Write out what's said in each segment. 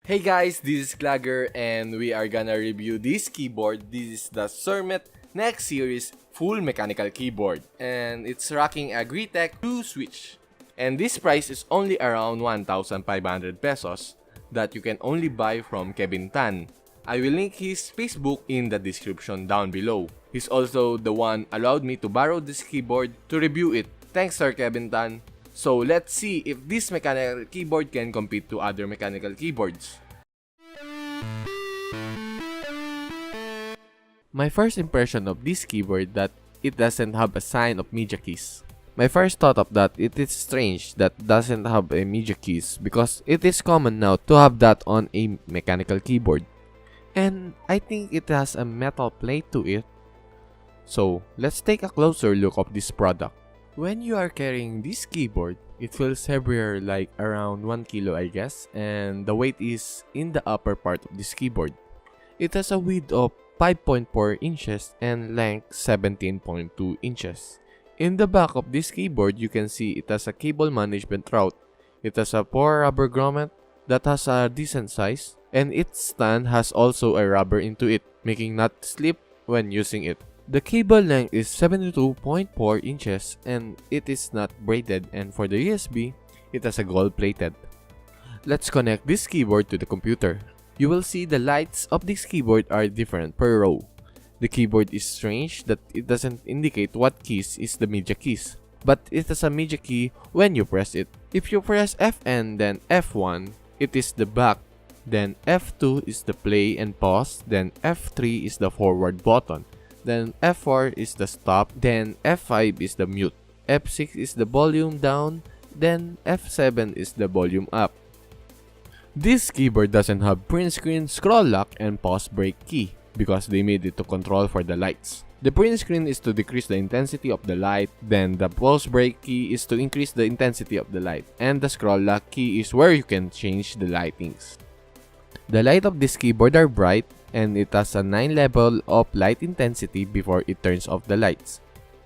Hey guys, this is Klager and we are gonna review this keyboard. This is the Surmt Next Series full mechanical keyboard and it's rocking a Greetech 2 switch. And this price is only around 1,500 pesos that you can only buy from Kevin Tan. I will link his Facebook in the description down below. He's also the one allowed me to borrow this keyboard to review it. Thanks Sir Kevin Tan. So let's see if this mechanical keyboard can compete to other mechanical keyboards. My first impression of this keyboard that it doesn't have a sign of media keys. My first thought of that it is strange that doesn't have a media keys because it is common now to have that on a mechanical keyboard. And I think it has a metal plate to it. So let's take a closer look of this product. When you are carrying this keyboard, it feels heavier, like around 1 kilo I guess, and the weight is in the upper part of this keyboard. It has a width of 5.4 inches and length 17.2 inches. In the back of this keyboard, you can see it has a cable management route. It has a 4 rubber grommet that has a decent size, and its stand has also a rubber into it, making not slip when using it. The cable length is 72.4 inches and it is not braided, and for the USB, it has a gold plated. Let's connect this keyboard to the computer. You will see the lights of this keyboard are different per row. The keyboard is strange that it doesn't indicate what keys is the media keys, but it has a media key when you press it. If you press Fn then F1, it is the back, then F2 is the play and pause, then F3 is the forward button, then F4 is the stop, then F5 is the mute, F6 is the volume down, then F7 is the volume up. This keyboard doesn't have print screen, scroll lock, and pause break key because they made it to control for the lights. The print screen is to decrease the intensity of the light, then the pause break key is to increase the intensity of the light, and the scroll lock key is where you can change the lightings. The light of this keyboard are bright, and it has a 9 level of light intensity before it turns off the lights.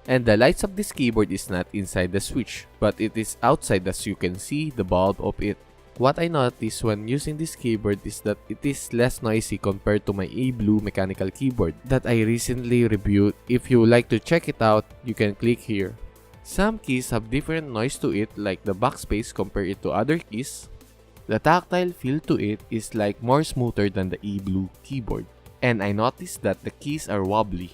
And the lights of this keyboard is not inside the switch, but it is outside as you can see the bulb of it. What I noticed when using this keyboard is that it is less noisy compared to my A-Blue mechanical keyboard that I recently reviewed. If you would like to check it out, you can click here. Some keys have different noise to it, like the backspace compared it to other keys. The tactile feel to it is like more smoother than the A-Blue keyboard. And I noticed that the keys are wobbly.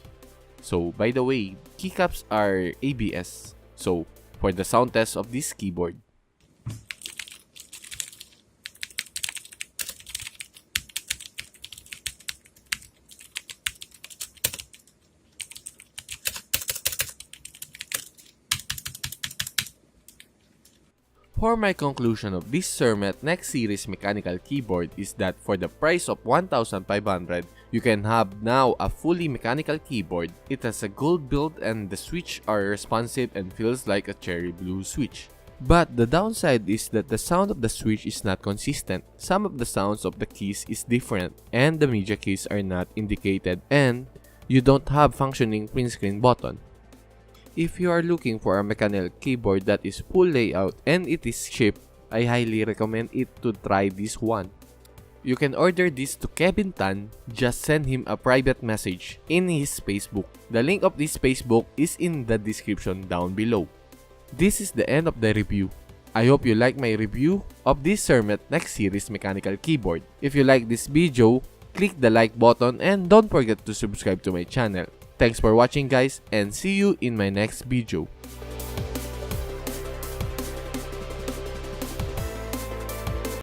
So by the way, keycaps are ABS. So for the sound test of this keyboard. For my conclusion of this Surmt Next Series mechanical keyboard is that for the price of 1,500, you can have now a fully mechanical keyboard. It has a gold build and the switch are responsive and feels like a cherry blue switch. But the downside is that the sound of the switch is not consistent. Some of the sounds of the keys is different and the media keys are not indicated, and you don't have functioning print screen button. If you are looking for a mechanical keyboard that is full layout and it is cheap, I highly recommend it to try this one. You can order this to Kevin Tan, just send him a private message in his Facebook. The link of this Facebook is in the description down below. This is the end of the review. I hope you like my review of this Surmt Next Series mechanical keyboard. If you like this video, click the like button and don't forget to subscribe to my channel. Thanks for watching guys, and see you in my next video.